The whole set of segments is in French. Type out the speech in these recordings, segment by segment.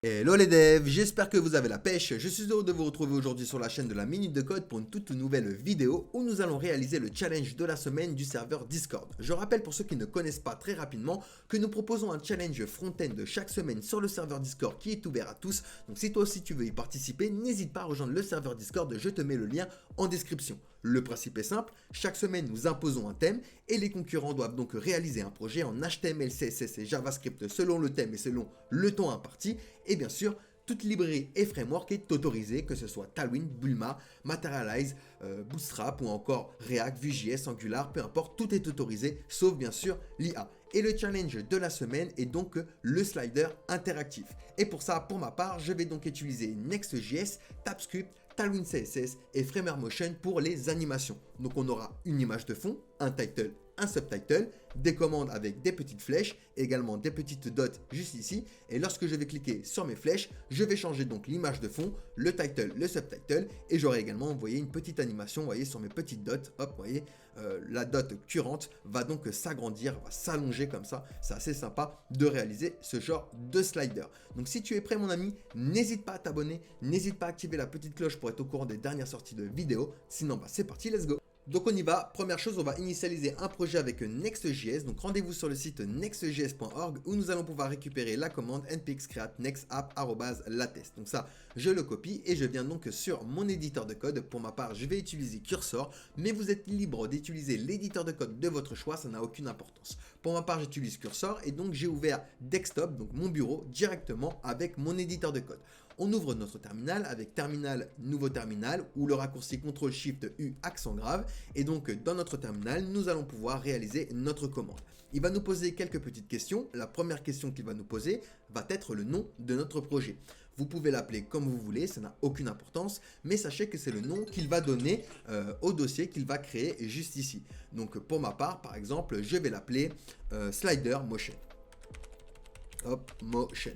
Hello les devs, j'espère que vous avez la pêche. Je suis heureux de vous retrouver aujourd'hui sur la chaîne de la Minute de Code pour une toute nouvelle vidéo où nous allons réaliser le challenge de la semaine du serveur Discord. Je rappelle pour ceux qui ne connaissent pas très rapidement que nous proposons un challenge front-end de chaque semaine sur le serveur Discord qui est ouvert à tous. Donc si toi aussi tu veux y participer, n'hésite pas à rejoindre le serveur Discord, je te mets le lien en description. Le principe est simple, chaque semaine nous imposons un thème et les concurrents doivent donc réaliser un projet en HTML, CSS et JavaScript selon le thème et selon le temps imparti. Et bien sûr, toute librairie et framework est autorisée, que ce soit Tailwind, Bulma, Materialize, Bootstrap ou encore React, Vue.js, Angular, peu importe, tout est autorisé, sauf bien sûr l'IA. Et le challenge de la semaine est donc le slider interactif. Et pour ça, pour ma part, je vais donc utiliser Next.js, TypeScript, Tailwind CSS et Framer Motion pour les animations. Donc on aura une image de fond, un title, un subtitle, des commandes avec des petites flèches, également des petites dots juste ici. Et lorsque je vais cliquer sur mes flèches, je vais changer donc l'image de fond, le title, le subtitle, et j'aurai également, vous voyez, une petite animation, vous voyez, sur mes petites dots. Hop, vous voyez, la dot currente va donc s'agrandir, va s'allonger comme ça. C'est assez sympa de réaliser ce genre de slider. Donc si tu es prêt mon ami, n'hésite pas à t'abonner, n'hésite pas à activer la petite cloche pour être au courant des dernières sorties de vidéos. Sinon, c'est parti, let's go. Donc on y va, première chose, on va initialiser un projet avec Next.js, donc rendez-vous sur le site nextjs.org où nous allons pouvoir récupérer la commande npx create next app@latest. Donc ça, je le copie et je viens donc sur mon éditeur de code. Pour ma part, je vais utiliser Cursor, mais vous êtes libre d'utiliser l'éditeur de code de votre choix, ça n'a aucune importance. Pour ma part, j'utilise Cursor et donc j'ai ouvert Desktop, donc mon bureau, directement avec mon éditeur de code. On ouvre notre terminal avec terminal, nouveau terminal ou le raccourci CTRL-SHIFT-U accent grave. Et donc dans notre terminal, nous allons pouvoir réaliser notre commande. Il va nous poser quelques petites questions. La première question qu'il va nous poser va être le nom de notre projet. Vous pouvez l'appeler comme vous voulez, ça n'a aucune importance, mais sachez que c'est le nom qu'il va donner au dossier qu'il va créer juste ici. Donc pour ma part, par exemple, je vais l'appeler Slider Motion. Hop, Motion.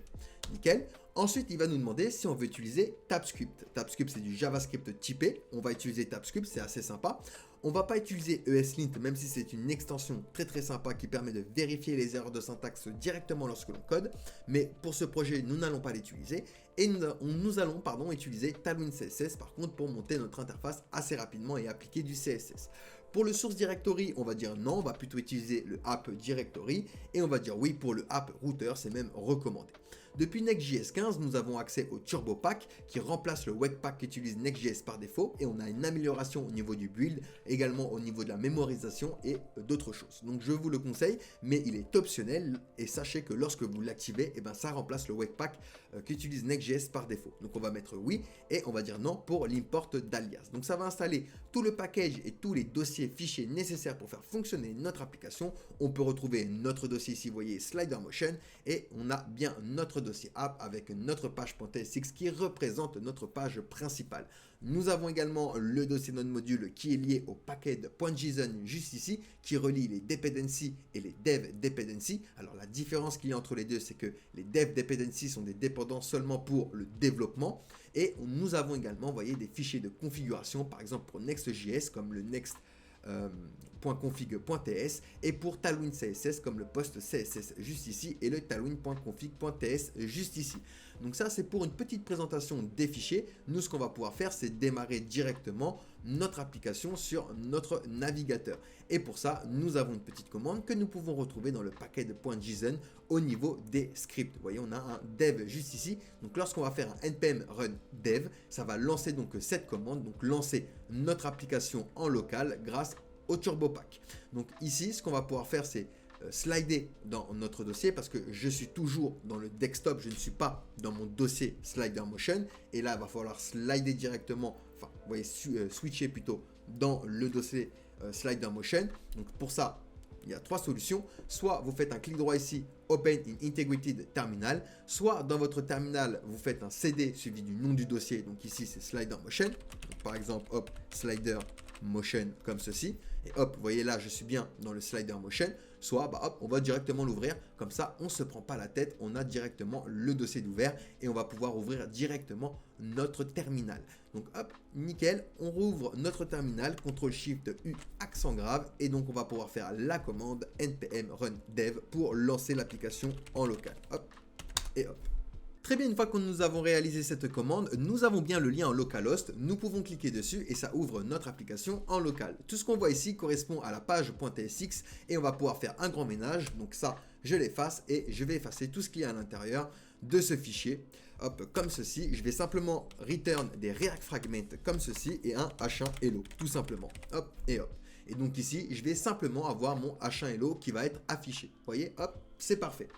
Nickel. Ensuite, il va nous demander si on veut utiliser TypeScript. TypeScript, c'est du JavaScript typé. On va utiliser TypeScript, c'est assez sympa. On ne va pas utiliser ESLint, même si c'est une extension très sympa qui permet de vérifier les erreurs de syntaxe directement lorsque l'on code. Mais pour ce projet, nous n'allons pas l'utiliser. Et nous allons utiliser Tailwind CSS par contre pour monter notre interface assez rapidement et appliquer du CSS. Pour le source directory, on va dire non, on va plutôt utiliser le app directory et on va dire oui pour le app router, c'est même recommandé. Depuis Next.js 15, nous avons accès au Turbo Pack qui remplace le Webpack qu'utilise Next.js par défaut et on a une amélioration au niveau du build, également au niveau de la mémorisation et d'autres choses. Donc je vous le conseille, mais il est optionnel et sachez que lorsque vous l'activez, ça remplace le Webpack qu'utilise Next.js par défaut. Donc on va mettre oui et on va dire non pour l'import d'alias. Donc ça va installer tout le package et tous les dossiers fichiers nécessaires pour faire fonctionner notre application. On peut retrouver notre dossier ici, vous voyez Slider Motion, et on a bien notre dossier app avec notre page.tsx qui représente notre page principale. Nous avons également le dossier non-module qui est lié au package.json juste ici, qui relie les dependencies et les dev dependencies. Alors la différence qu'il y a entre les deux, c'est que les dev dependencies sont des dépendants seulement pour le développement. Et nous avons également, vous voyez, des fichiers de configuration, par exemple pour Next.js, comme le next .config.ts et pour Tailwind CSS comme le post CSS juste ici et le Tailwind.config.ts juste ici. Donc ça c'est pour une petite présentation des fichiers. Nous ce qu'on va pouvoir faire c'est démarrer directement notre application sur notre navigateur. Et pour ça nous avons une petite commande que nous pouvons retrouver dans le paquet de .json au niveau des scripts. Vous voyez on a un dev juste ici. Donc lorsqu'on va faire un npm run dev, ça va lancer donc cette commande, donc lancer notre application en local grâce au Turbo Pack. Donc ici, ce qu'on va pouvoir faire, c'est slider dans notre dossier parce que je suis toujours dans le desktop, je ne suis pas dans mon dossier Slider Motion. Et là, il va falloir slider directement, enfin, vous voyez, switcher plutôt dans le dossier Slider Motion. Donc pour ça, il y a trois solutions. Soit vous faites un clic droit ici, Open in Integrated Terminal. Soit dans votre terminal, vous faites un CD suivi du nom du dossier. Donc ici, c'est Slider Motion. Donc, par exemple, hop, Slider Motion comme ceci. Et hop, vous voyez là, je suis bien dans le Slider Motion. Soit, hop, on va directement l'ouvrir. Comme ça, on ne se prend pas la tête. On a directement le dossier d'ouvert et on va pouvoir ouvrir directement notre terminal. Donc hop, nickel, on rouvre notre terminal, CTRL-SHIFT-U accent grave et donc on va pouvoir faire la commande npm run dev pour lancer l'application en local. Hop et hop. Très bien, une fois que nous avons réalisé cette commande, nous avons bien le lien en localhost, nous pouvons cliquer dessus et ça ouvre notre application en local. Tout ce qu'on voit ici correspond à la page .tsx et on va pouvoir faire un grand ménage, donc ça je l'efface et je vais effacer tout ce qu'il y a à l'intérieur de ce fichier. Hop, comme ceci, je vais simplement return des React Fragments comme ceci et un H1 Hello, tout simplement. Hop et hop. Et donc ici, je vais simplement avoir mon H1 Hello qui va être affiché. Vous voyez, hop, c'est parfait.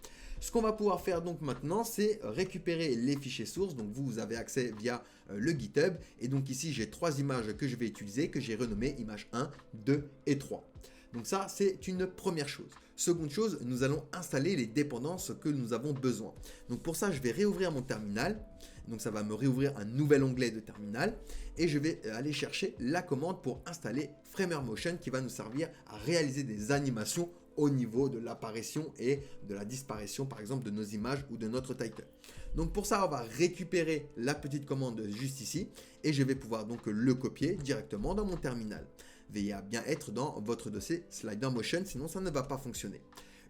Ce qu'on va pouvoir faire donc maintenant, c'est récupérer les fichiers sources. Donc vous avez accès via le GitHub. Et donc ici, j'ai 3 images que je vais utiliser, que j'ai renommées images 1, 2 et 3. Donc ça, c'est une première chose. Seconde chose, nous allons installer les dépendances que nous avons besoin. Donc pour ça, je vais réouvrir mon terminal. Donc ça va me réouvrir un nouvel onglet de terminal. Et je vais aller chercher la commande pour installer Framer Motion qui va nous servir à réaliser des animations au niveau de l'apparition et de la disparition par exemple de nos images ou de notre title. Donc pour ça, on va récupérer la petite commande juste ici et je vais pouvoir donc le copier directement dans mon terminal. Veillez à bien être dans votre dossier Slider Motion, sinon ça ne va pas fonctionner.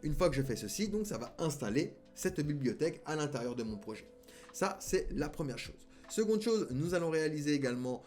Une fois que je fais ceci, donc ça va installer cette bibliothèque à l'intérieur de mon projet. Ça, c'est la première chose. Seconde chose, nous allons réaliser également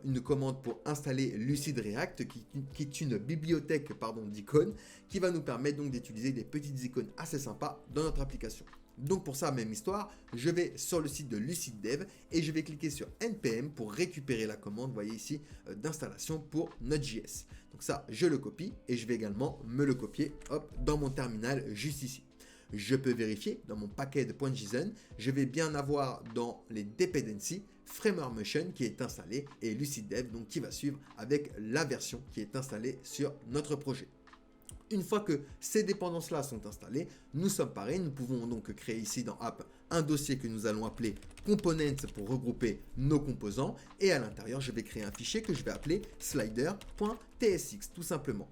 une commande pour installer Lucid React, qui est une bibliothèque d'icônes, qui va nous permettre donc d'utiliser des petites icônes assez sympas dans notre application. Donc pour ça, même histoire, je vais sur le site de Lucid Dev et je vais cliquer sur NPM pour récupérer la commande, vous voyez ici, d'installation pour Node.js. Donc ça, je le copie et je vais également me le copier hop, dans mon terminal juste ici. Je peux vérifier dans mon paquet de .json, je vais bien avoir dans les dependencies Framer Motion qui est installé et Lucid Dev donc qui va suivre avec la version qui est installée sur notre projet. Une fois que ces dépendances-là sont installées, nous sommes parés. Nous pouvons donc créer ici dans App un dossier que nous allons appeler Components pour regrouper nos composants. Et à l'intérieur, je vais créer un fichier que je vais appeler slider.tsx tout simplement.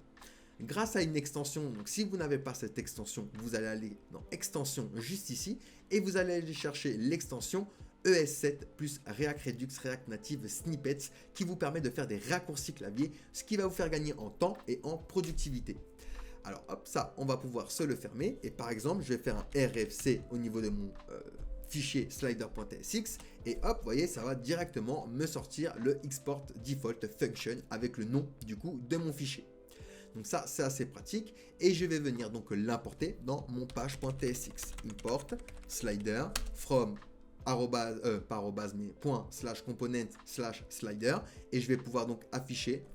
Grâce à une extension, donc si vous n'avez pas cette extension, vous allez aller dans Extension juste ici et vous allez aller chercher l'extension ES7 plus React Redux React Native Snippets qui vous permet de faire des raccourcis clavier, ce qui va vous faire gagner en temps et en productivité. Alors hop, ça, on va pouvoir se le fermer et par exemple, je vais faire un RFC au niveau de mon fichier slider.tsx et hop, vous voyez, ça va directement me sortir le export default function avec le nom du coup de mon fichier. Donc ça, c'est assez pratique et je vais venir donc l'importer dans mon page.tsx. Import slider from .component/slider et je vais pouvoir donc afficher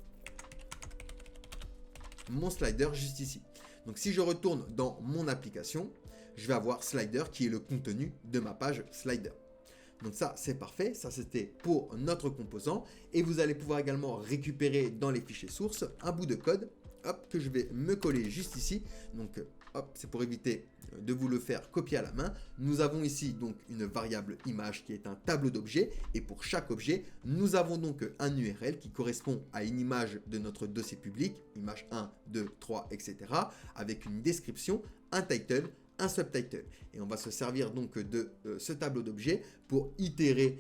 mon slider juste ici. Donc si je retourne dans mon application, je vais avoir slider qui est le contenu de ma page slider. Donc ça, c'est parfait. Ça, c'était pour notre composant. Et vous allez pouvoir également récupérer dans les fichiers sources un bout de code hop, que je vais me coller juste ici. Donc hop, c'est pour éviter de vous le faire copier à la main. Nous avons ici donc une variable image qui est un tableau d'objets et pour chaque objet, nous avons donc un URL qui correspond à une image de notre dossier public, image 1, 2, 3, etc. avec une description, un title, un subtitle. Et on va se servir donc de ce tableau d'objets pour itérer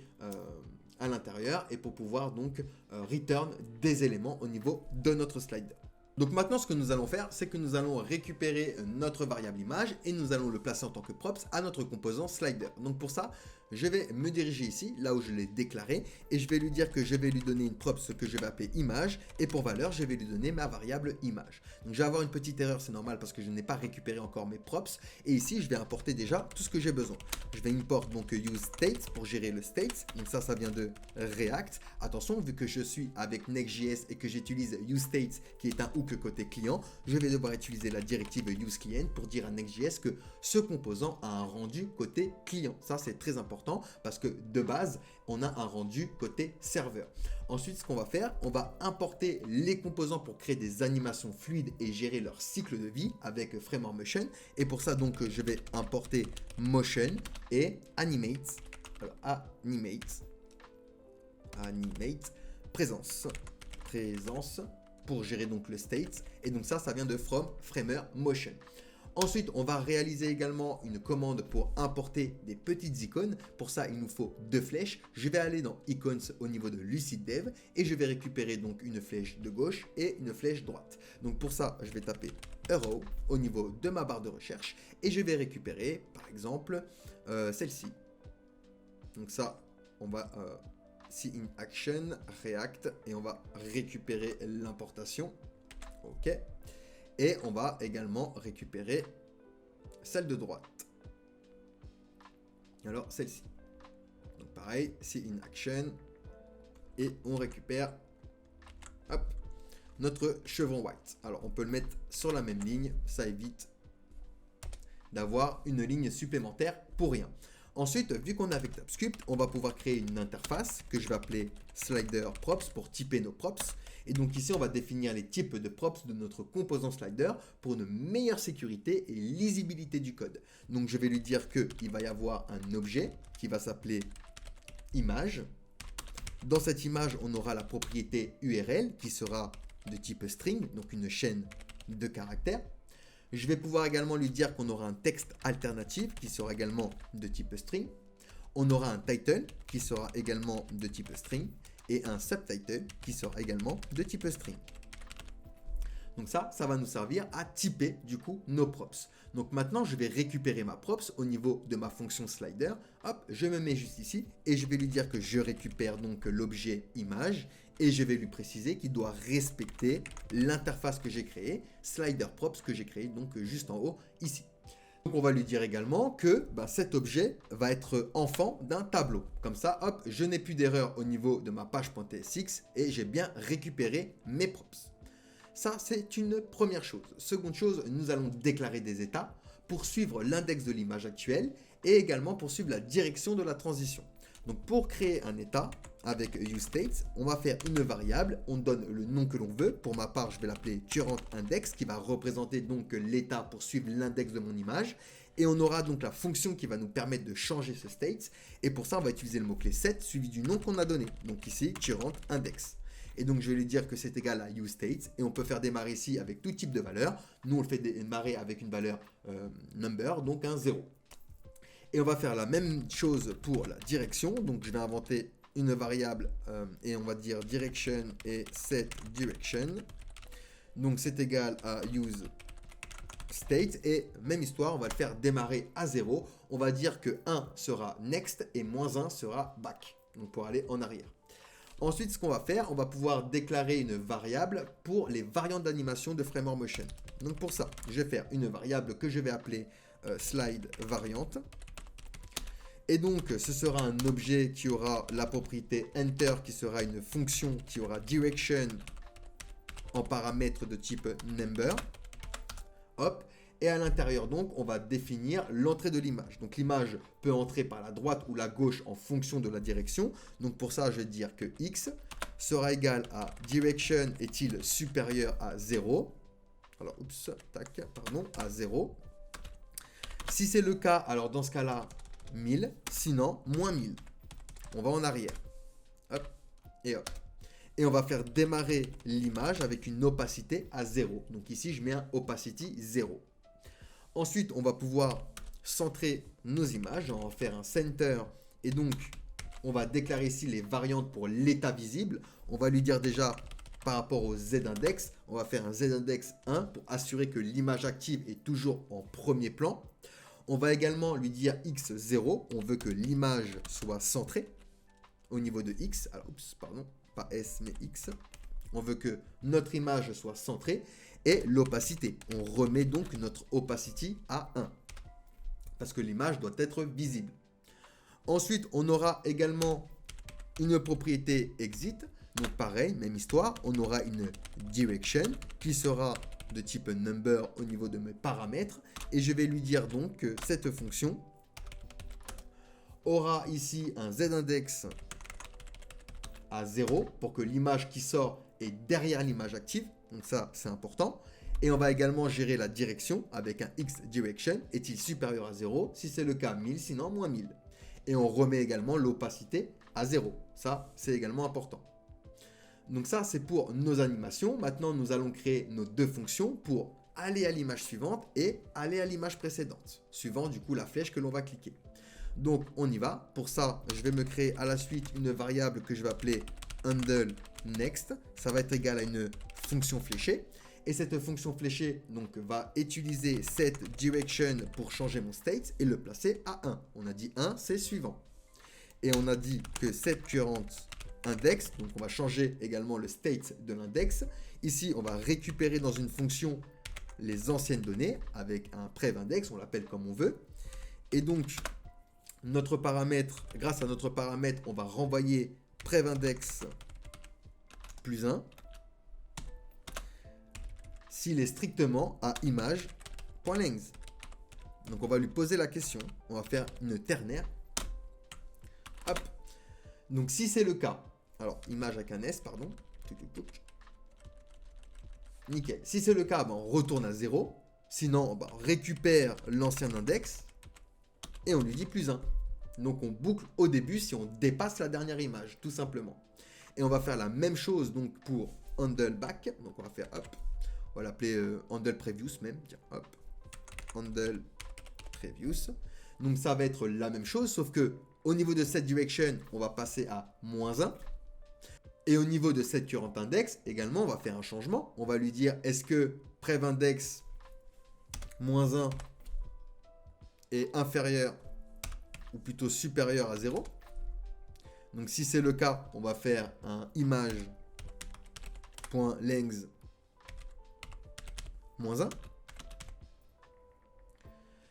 à l'intérieur et pour pouvoir donc return des éléments au niveau de notre slider. Donc maintenant, ce que nous allons faire, c'est que nous allons récupérer notre variable image et nous allons le placer en tant que props à notre composant slider. Donc pour ça, je vais me diriger ici, là où je l'ai déclaré, et je vais lui dire que je vais lui donner une props que je vais appeler image, et pour valeur, je vais lui donner ma variable image. Donc je vais avoir une petite erreur, c'est normal parce que je n'ai pas récupéré encore mes props, et ici, je vais importer déjà tout ce que j'ai besoin. Je vais import donc use state pour gérer le state, donc ça vient de React. Attention, vu que je suis avec Next.js et que j'utilise useState qui est un hook côté client, je vais devoir utiliser la directive useClient pour dire à Next.js que ce composant a un rendu côté client. Ça, c'est très important parce que de base, on a un rendu côté serveur. Ensuite, ce qu'on va faire, on va importer les composants pour créer des animations fluides et gérer leur cycle de vie avec Framer Motion. Et pour ça, donc, je vais importer Motion et Animate. Alors, Animate, présence pour gérer donc le state. Et donc ça vient de from Framer Motion. Ensuite, on va réaliser également une commande pour importer des petites icônes. Pour ça, il nous faut 2 flèches. Je vais aller dans Icons au niveau de Lucid Dev et je vais récupérer donc une flèche de gauche et une flèche droite. Donc pour ça, je vais taper Arrow au niveau de ma barre de recherche et je vais récupérer par exemple celle-ci. Donc ça, on va see in action, react, et on va récupérer l'importation. OK. Et on va également récupérer celle de droite. Alors celle-ci. Donc pareil, see in action, et on récupère, hop, notre chevron white. Alors on peut le mettre sur la même ligne, ça évite d'avoir une ligne supplémentaire pour rien. Ensuite, vu qu'on est avec TypeScript, on va pouvoir créer une interface que je vais appeler slider props pour typer nos props. Et donc ici, on va définir les types de props de notre composant slider pour une meilleure sécurité et lisibilité du code. Donc je vais lui dire qu'il va y avoir un objet qui va s'appeler image. Dans cette image, on aura la propriété URL qui sera de type string, donc une chaîne de caractères. Je vais pouvoir également lui dire qu'on aura un texte alternatif qui sera également de type string. On aura un title qui sera également de type string et un subtitle qui sera également de type string. Donc ça va nous servir à typer du coup nos props. Donc maintenant, je vais récupérer ma props au niveau de ma fonction slider. Hop, je me mets juste ici et je vais lui dire que je récupère donc l'objet image et je vais lui préciser qu'il doit respecter l'interface que j'ai créée, slider props que j'ai créé donc juste en haut ici. Donc on va lui dire également que cet objet va être enfant d'un tableau. Comme ça, hop, je n'ai plus d'erreur au niveau de ma page.tsx et j'ai bien récupéré mes props. Ça, c'est une première chose. Seconde chose, nous allons déclarer des états pour suivre l'index de l'image actuelle et également pour suivre la direction de la transition. Donc pour créer un état avec useState, on va faire une variable, on donne le nom que l'on veut. Pour ma part, je vais l'appeler currentIndex qui va représenter donc l'état pour suivre l'index de mon image. Et on aura donc la fonction qui va nous permettre de changer ce state. Et pour ça, on va utiliser le mot-clé set suivi du nom qu'on a donné. Donc ici, currentIndex. Et donc je vais lui dire que c'est égal à useState et on peut faire démarrer ici avec tout type de valeur. Nous on le fait démarrer avec une valeur number, donc un 0. Et on va faire la même chose pour la direction. Donc je vais inventer une variable et on va dire direction et set direction. Donc c'est égal à useState et même histoire, on va le faire démarrer à 0. On va dire que 1 sera next et moins 1 sera back. Donc pour aller en arrière. Ensuite, ce qu'on va faire, on va pouvoir déclarer une variable pour les variantes d'animation de Framework Motion. Donc pour ça, je vais faire une variable que je vais appeler slide variante. Et donc, ce sera un objet qui aura la propriété enter, qui sera une fonction qui aura direction en paramètre de type number. Hop. Et à l'intérieur, donc, on va définir l'entrée de l'image. Donc, l'image peut entrer par la droite ou la gauche en fonction de la direction. Donc, pour ça, je vais dire que x sera égal à direction est-il supérieur à 0. Alors, oups, tac, pardon, à 0. Si c'est le cas, alors dans ce cas-là, 1000. Sinon, moins 1000. On va en arrière. Hop, et hop. Et on va faire démarrer l'image avec une opacité à 0. Donc ici, je mets un opacity 0. Ensuite, on va pouvoir centrer nos images. On va faire un center. Et donc, on va déclarer ici les variantes pour l'état visible. On va lui dire déjà, par rapport au z-index, on va faire un z-index 1 pour assurer que l'image active est toujours en premier plan. On va également lui dire x0. On veut que l'image soit centrée au niveau de x. Alors, oups, pardon, pas s, mais x. On veut que notre image soit centrée. Et l'opacité. On remet donc notre opacity à 1. Parce que l'image doit être visible. Ensuite, on aura également une propriété exit. Donc pareil, même histoire. On aura une direction qui sera de type number au niveau de mes paramètres. Et je vais lui dire donc que cette fonction aura ici un z-index à 0 pour que l'image qui sort est derrière l'image active. Donc ça, c'est important. Et on va également gérer la direction avec un x direction. Est-il supérieur à 0? Si c'est le cas, 1000, sinon moins 1000. Et on remet également l'opacité à 0. Ça, c'est également important. Donc ça, c'est pour nos animations. Maintenant, nous allons créer nos deux fonctions pour aller à l'image suivante et aller à l'image précédente, suivant du coup la flèche que l'on va cliquer. Donc, on y va. Pour ça, je vais me créer à la suite une variable que je vais appeler handle next. Ça va être égal à une fonction fléchée. Et cette fonction fléchée donc, va utiliser cette direction pour changer mon state et le placer à 1. On a dit 1, c'est suivant. et on a dit que set current index, donc on va changer également le state de l'index. Ici, on va récupérer dans une fonction les anciennes données avec un prev index, on l'appelle comme on veut. Et donc, notre paramètre, grâce à notre paramètre, on va renvoyer prev index plus 1 s'il est strictement à image.length. Donc on va lui poser la question, on va faire une ternaire. Hop. Donc si c'est le cas, alors image avec un S, pardon. Nickel. Si c'est le cas, ben, on retourne à 0. Sinon, ben, on récupère l'ancien index et on lui dit plus 1. Donc on boucle au début si on dépasse la dernière image, tout simplement. Et on va faire la même chose donc pour handle back. Donc on va faire hop. On va l'appeler handle previous même. Tiens, hop. Handle previous. Donc ça va être la même chose, sauf que au niveau de set direction, on va passer à -1. Et au niveau de set current index, également, on va faire un changement. On va lui dire, est-ce que prev index -1 est inférieur ou plutôt supérieur à 0. Donc si c'est le cas, on va faire un image.length -1.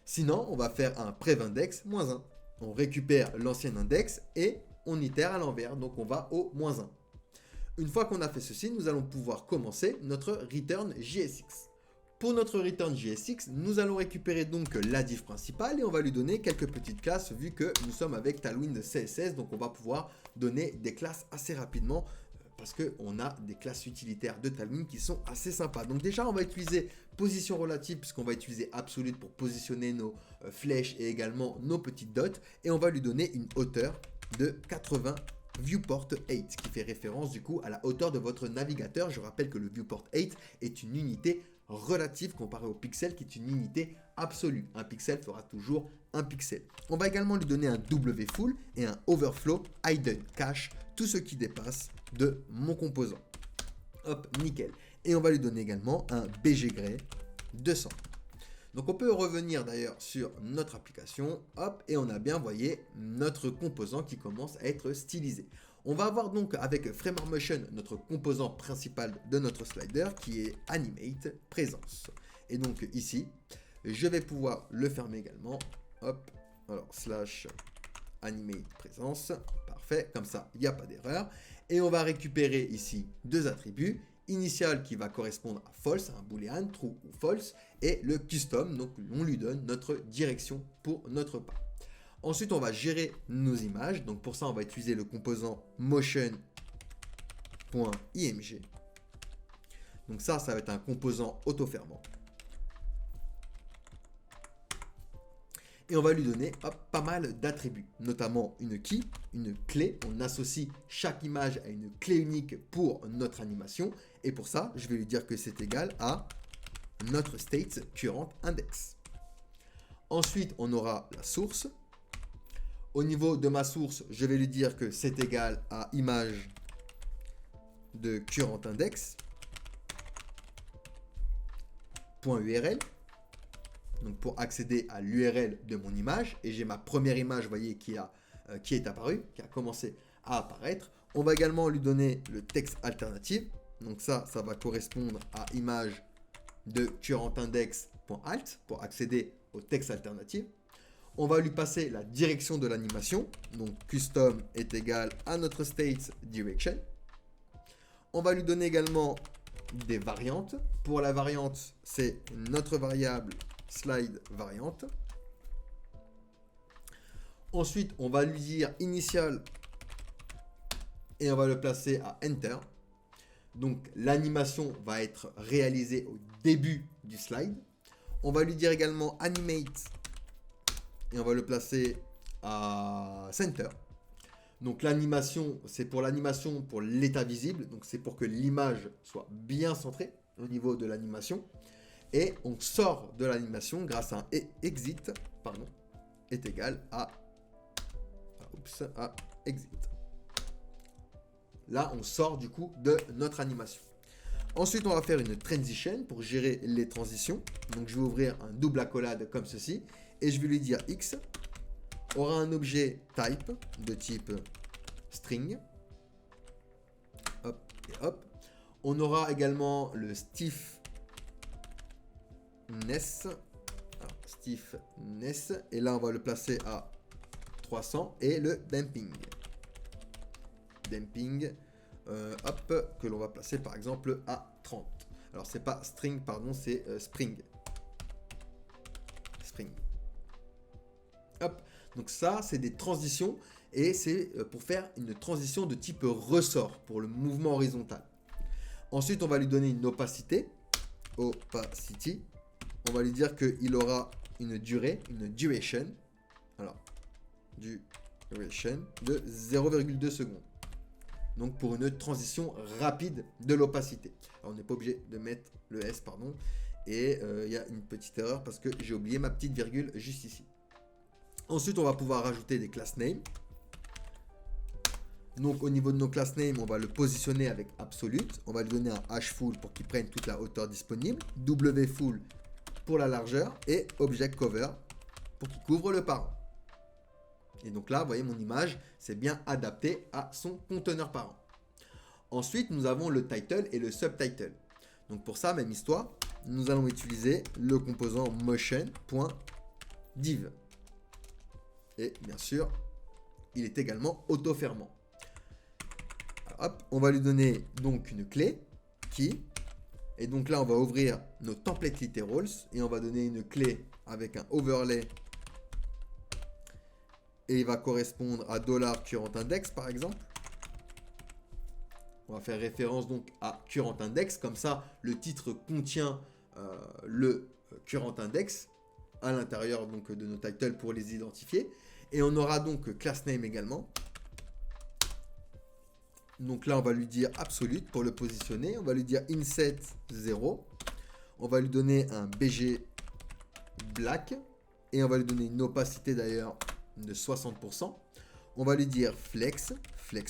Sinon, on va faire un prev index -1. On récupère l'ancien index et on itère à l'envers. Donc on va au -1. Une fois qu'on a fait ceci, nous allons pouvoir commencer notre return JSX. Pour notre return JSX, nous allons récupérer donc la div principale et on va lui donner quelques petites classes vu que nous sommes avec Tailwind CSS. Donc on va pouvoir donner des classes assez rapidement parce qu'on a des classes utilitaires de Tailwind qui sont assez sympas. Donc déjà, on va utiliser position relative puisqu'on va utiliser absolute pour positionner nos flèches et également nos petites dots. Et on va lui donner une hauteur de 80 viewport 8 qui fait référence du coup à la hauteur de votre navigateur. Je rappelle que le viewport 8 est une unité relative comparée au pixel qui est une unité absolue. Un pixel fera toujours un pixel. On va également lui donner un wfull et un overflow hidden cache, tout ce qui dépasse de mon composant. Hop, nickel. Et on va lui donner également un bggray 200. Donc on peut revenir d'ailleurs sur notre application, hop, et on a bien, voyez, notre composant qui commence à être stylisé. On va avoir donc avec Framer Motion notre composant principal de notre slider qui est Animate Présence. Et donc ici, je vais pouvoir le fermer également, hop, alors slash Animate Présence, parfait, comme ça il n'y a pas d'erreur. Et on va récupérer ici deux attributs. Initial qui va correspondre à false, un boolean, true ou false, et le custom, donc on lui donne notre direction pour notre pas. Ensuite, on va gérer nos images, donc pour ça, on va utiliser le composant motion.img. Donc ça va être un composant auto-fermant. Et on va lui donner pas mal d'attributs, notamment une key, une clé. On associe chaque image à une clé unique pour notre animation. Et pour ça, je vais lui dire que c'est égal à notre state current index. Ensuite, on aura la source. Au niveau de ma source, je vais lui dire que c'est égal à image de current index .url. Donc pour accéder à l'URL de mon image, et j'ai ma première image, vous voyez, qui est apparue, qui a commencé à apparaître. On va également lui donner le texte alternative. Donc ça va correspondre à image de currentindex.alt pour accéder au texte alternatif. On va lui passer la direction de l'animation. Donc custom est égal à notre state direction. On va lui donner également des variantes. Pour la variante, c'est notre variable slide variante. Ensuite, on va lui dire initial et on va le placer à enter. Donc l'animation va être réalisée au début du slide. On va lui dire également animate et on va le placer à center. Donc l'animation, c'est pour l'animation pour l'état visible. Donc c'est pour que l'image soit bien centrée au niveau de l'animation. Et on sort de l'animation grâce à un exit, est égal à exit. Là, on sort du coup de notre animation. Ensuite, on va faire une transition pour gérer les transitions. Donc, je vais ouvrir un double accolade comme ceci. Et je vais lui dire X aura un objet type de type string. Hop et hop. On aura également le stiffness. Alors, stiffness. Et là, on va le placer à 300. Et le damping. Damping. Hop, que l'on va placer par exemple à 30. Alors, c'est pas string, pardon, c'est spring. Spring. Hop. Donc ça, c'est des transitions. Et c'est pour faire une transition de type ressort pour le mouvement horizontal. Ensuite, on va lui donner une opacité. Opacity. On va lui dire qu'il aura une durée, une duration. Alors, duration de 0,2 secondes. Donc, pour une transition rapide de l'opacité. Alors, on n'est pas obligé de mettre le S, pardon. Et il y a une petite erreur parce que j'ai oublié ma petite virgule juste ici. Ensuite, on va pouvoir rajouter des class names. Donc au niveau de nos class names, on va le positionner avec absolute. On va lui donner un hFull pour qu'il prenne toute la hauteur disponible. Wfull pour la largeur. Et object cover pour qu'il couvre le parent. Et donc là, vous voyez mon image, c'est bien adapté à son conteneur parent. Ensuite, nous avons le title et le subtitle. Donc pour ça, même histoire, nous allons utiliser le composant motion.div. Et bien sûr, il est également auto-fermant. Hop, on va lui donner donc une clé qui, et donc là on va ouvrir nos templates literals et on va donner une clé avec un overlay et il va correspondre à $current_index par exemple. On va faire référence donc à current index, comme ça le titre contient le current index à l'intérieur donc de nos titles pour les identifier. Et on aura donc class name également. Donc là, on va lui dire absolute pour le positionner. On va lui dire inset 0. On va lui donner un BG black. Et on va lui donner une opacité d'ailleurs de 60%. On va lui dire flex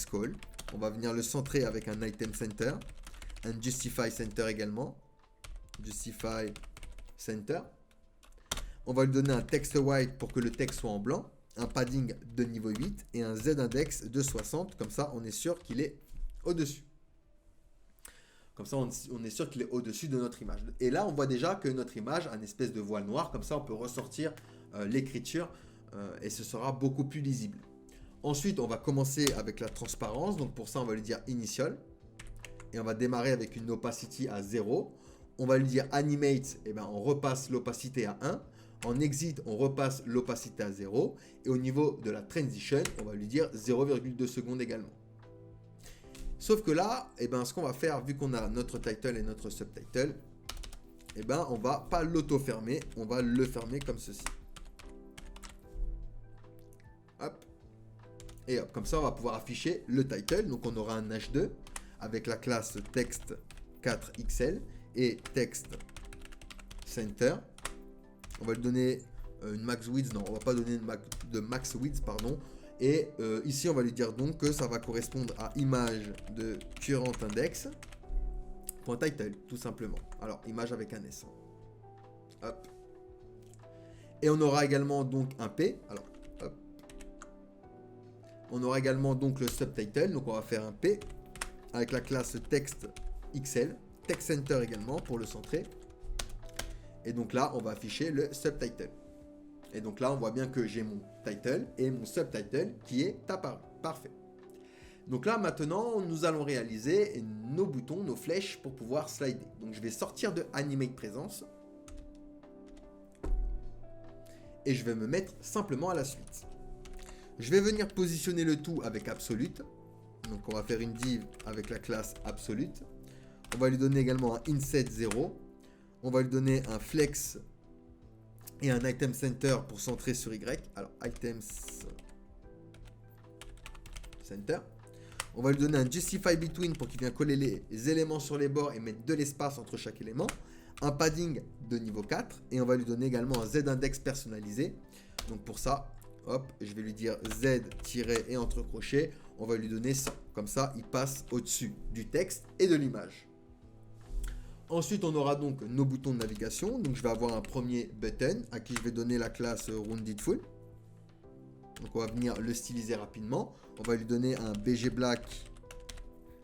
call. On va venir le centrer avec un item center. Un justify center également. Justify center. On va lui donner un text white pour que le texte soit en blanc. Un padding de niveau 8 et un z-index de 60. Comme ça, on est sûr qu'il est au-dessus. Comme ça, on est sûr qu'il est au-dessus de notre image. Et là, on voit déjà que notre image a une espèce de voile noir. Comme ça, on peut ressortir l'écriture et ce sera beaucoup plus lisible. Ensuite, on va commencer avec la transparence. Donc pour ça, on va lui dire initial. Et on va démarrer avec une opacity à 0. On va lui dire animate. Et ben, on repasse l'opacité à 1. En exit, on repasse l'opacité à 0. Et au niveau de la transition, on va lui dire 0,2 secondes également. Sauf que là, eh ben, ce qu'on va faire, vu qu'on a notre title et notre subtitle, eh ben, on va pas l'auto-fermer, on va le fermer comme ceci. Hop. Et hop, comme ça, on va pouvoir afficher le title. Donc, on aura un H2 avec la classe text 4XL et text center. On va lui donner une max width. Non, on va pas donner de max width, pardon. Et ici, on va lui dire donc que ça va correspondre à image de current index. .title, tout simplement. Alors, image avec un S. Hop. Et on aura également donc un P. Alors, hop. On aura également donc le subtitle. Donc, on va faire un P avec la classe text XL. Text center également pour le centrer. Et donc là, on va afficher le subtitle. Et donc là, on voit bien que j'ai mon title et mon subtitle qui est apparu. Parfait. Donc là, maintenant, nous allons réaliser nos boutons, nos flèches pour pouvoir slider. Donc je vais sortir de Animate Présence. Et je vais me mettre simplement à la suite. Je vais venir positionner le tout avec Absolute. Donc on va faire une div avec la classe Absolute. On va lui donner également un Inset 0. On va lui donner un Flex et un Item Center pour centrer sur Y. Alors, Items Center. On va lui donner un Justify Between pour qu'il vienne coller les éléments sur les bords et mettre de l'espace entre chaque élément. Un padding de niveau 4. Et on va lui donner également un Z-index personnalisé. Donc pour ça, hop, je vais lui dire Z- et entre crochets. On va lui donner 100. Comme ça, il passe au-dessus du texte et de l'image. Ensuite, on aura donc nos boutons de navigation. Donc, je vais avoir un premier button à qui je vais donner la classe RoundedFull. Donc on va venir le styliser rapidement. On va lui donner un BG Black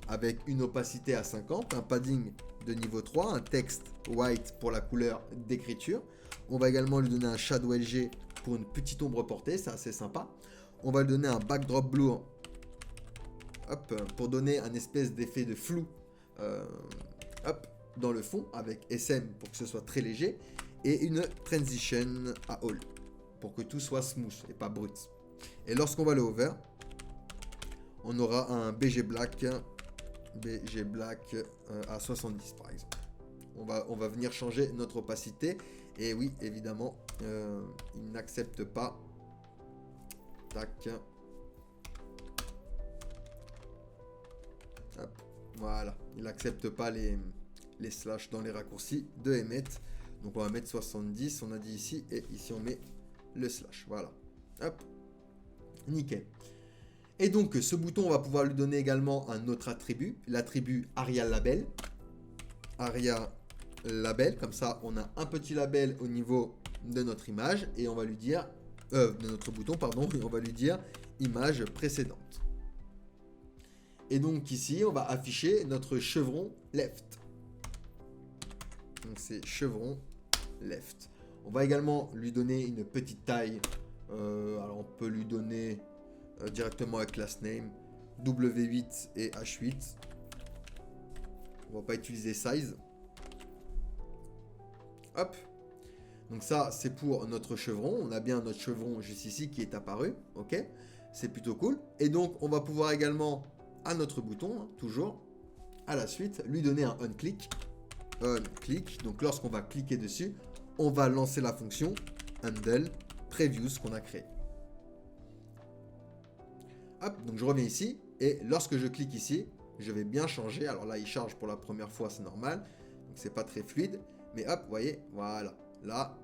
avec une opacité à 50, un padding de niveau 3, un texte white pour la couleur d'écriture. On va également lui donner un shadow LG pour une petite ombre portée, c'est assez sympa. On va lui donner un backdrop blue pour donner un espèce d'effet de flou dans le fond avec SM pour que ce soit très léger. Et une transition à all pour que tout soit smooth et pas brut. Et lorsqu'on va le hover, on aura un BG Black à 70 par exemple. On va venir changer notre opacité. Et oui, évidemment, il n'accepte pas. Tac. Hop, voilà. Il n'accepte pas les slash dans les raccourcis de Emmet. Donc on va mettre 70, on a dit ici. Et ici on met le slash. Voilà. Hop. Nickel. Et donc ce bouton, on va pouvoir lui donner également un autre attribut. L'attribut Aria Label. Aria Label. Comme ça, on a un petit label au niveau de notre image. Et on va lui dire... de notre bouton, pardon. Et on va lui dire image précédente. Et donc ici, on va afficher notre chevron left. Donc c'est chevron left. On va également lui donner une petite taille. Alors on peut lui donner directement avec class name W8 et H8. On va pas utiliser size. Hop. Donc ça c'est pour notre chevron. On a bien notre chevron juste ici qui est apparu. Ok. C'est plutôt cool. Et donc on va pouvoir également à notre bouton, hein, toujours à la suite, lui donner un on-click. On-click. Donc lorsqu'on va cliquer dessus, on va lancer la fonction handle previews qu'on a créé. Hop, donc je reviens ici et lorsque je clique ici, je vais bien changer. Alors là, il charge pour la première fois, c'est normal. Donc c'est pas très fluide, mais hop, vous voyez, voilà. Là,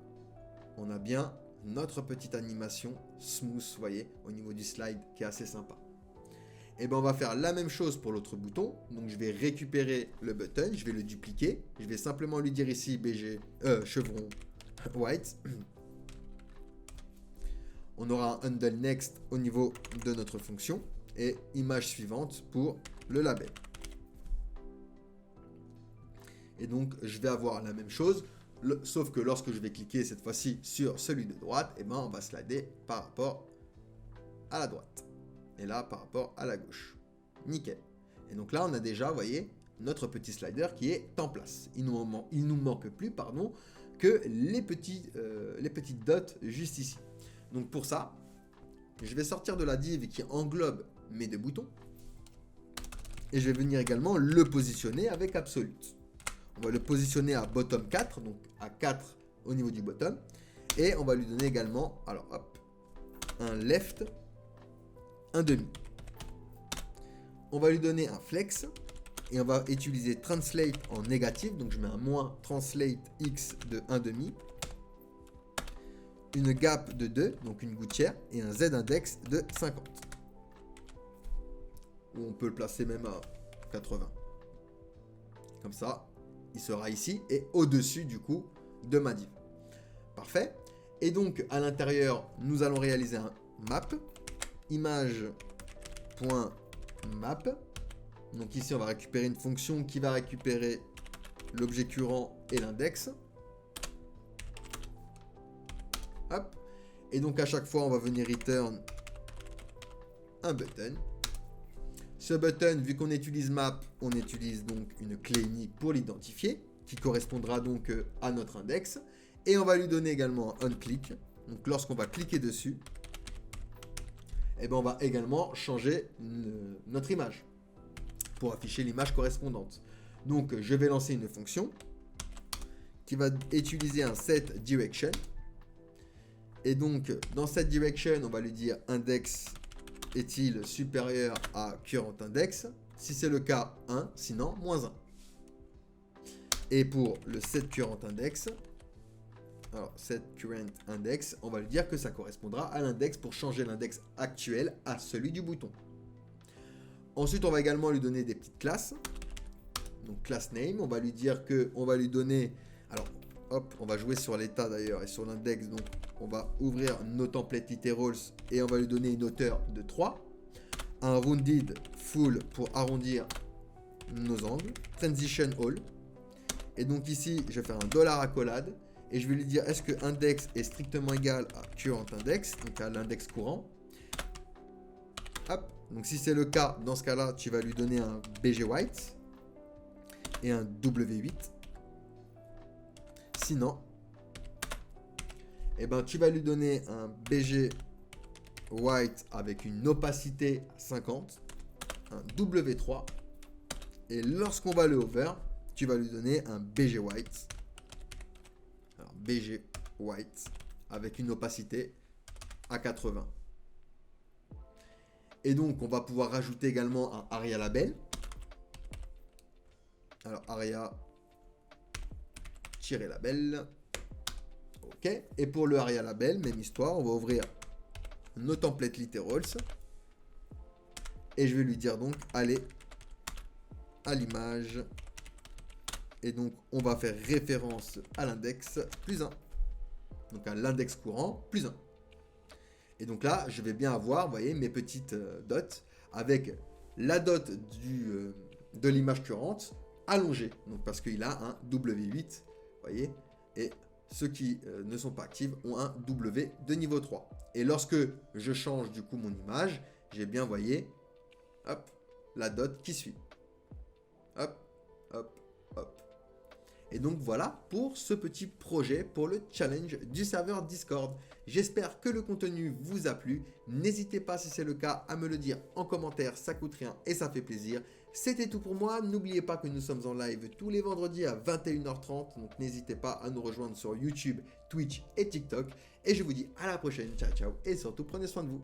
on a bien notre petite animation smooth, vous voyez, au niveau du slide qui est assez sympa. Et ben on va faire la même chose pour l'autre bouton. Donc je vais récupérer le button, je vais le dupliquer. Je vais simplement lui dire ici BG chevron white. On aura un handle next au niveau de notre fonction et image suivante pour le label. Et donc je vais avoir la même chose, sauf que lorsque je vais cliquer cette fois-ci sur celui de droite, et ben on va slider par rapport à la droite. Et là par rapport à la gauche. Nickel. Et donc là on a déjà, vous voyez, notre petit slider qui est en place. Il nous manque plus, pardon, que les petites dots juste ici. Donc pour ça, je vais sortir de la div qui englobe mes deux boutons. Et je vais venir également le positionner avec Absolute. On va le positionner à bottom 4, donc à 4 au niveau du bottom. Et on va lui donner également, alors hop, un left, un demi. On va lui donner un flex. Et on va utiliser translate en négatif. Donc je mets un moins translate x de 1 demi. Une gap de 2, donc une gouttière, et un z-index de 50. Ou on peut le placer même à 80. Comme ça, il sera ici et au-dessus du coup de ma div. Parfait. Et donc à l'intérieur, nous allons réaliser un map. Image.map. Donc ici, on va récupérer une fonction qui va récupérer l'objet current et l'index. Hop. Et donc à chaque fois, on va venir return un button. Ce button, vu qu'on utilise map, on utilise donc une clé unique pour l'identifier, qui correspondra donc à notre index. Et on va lui donner également un on-click. Donc lorsqu'on va cliquer dessus, et ben on va également changer notre image pour afficher l'image correspondante. Donc je vais lancer une fonction qui va utiliser un set direction. Et donc, dans cette direction, on va lui dire index est-il supérieur à current index? Si c'est le cas, 1, sinon, moins 1. Et pour le set current index, alors set current index, on va lui dire que ça correspondra à l'index pour changer l'index actuel à celui du bouton. Ensuite, on va également lui donner des petites classes. Donc, class name, on va lui dire que on va lui donner... Alors, hop, on va jouer sur l'état d'ailleurs et sur l'index, donc... on va ouvrir nos templates literals et on va lui donner une hauteur de 3. Un rounded full pour arrondir nos angles. Transition all. Et donc ici, je vais faire un dollar accolade. Et je vais lui dire, est-ce que index est strictement égal à current index, donc à l'index courant. Hop. Donc si c'est le cas, dans ce cas-là, tu vas lui donner un BG white et un W8. Sinon, eh ben, tu vas lui donner un BG white avec une opacité à 50, un W3. Et lorsqu'on va le over, tu vas lui donner un BG white. Alors, BG white avec une opacité à 80. Et donc, on va pouvoir rajouter également un ARIA label. Alors, ARIA-label. OK. Et pour le ARIA label, même histoire, on va ouvrir nos templates literals. Et je vais lui dire donc, allez, à l'image. Et donc, on va faire référence à l'index plus 1. Donc, à l'index courant plus 1. Et donc là, je vais bien avoir, vous voyez, mes petites dots avec la dot de l'image courante allongée. Donc parce qu'il a un W8, vous voyez, et ceux qui ne sont pas actifs ont un W de niveau 3. Et lorsque je change du coup mon image, j'ai bien, vous voyez, hop, la dot qui suit. Hop, hop, hop. Et donc voilà pour ce petit projet pour le challenge du serveur Discord. J'espère que le contenu vous a plu. N'hésitez pas si c'est le cas à me le dire en commentaire, ça coûte rien et ça fait plaisir. C'était tout pour moi. N'oubliez pas que nous sommes en live tous les vendredis à 21h30. Donc n'hésitez pas à nous rejoindre sur YouTube, Twitch et TikTok. Et je vous dis à la prochaine. Ciao ciao et surtout prenez soin de vous.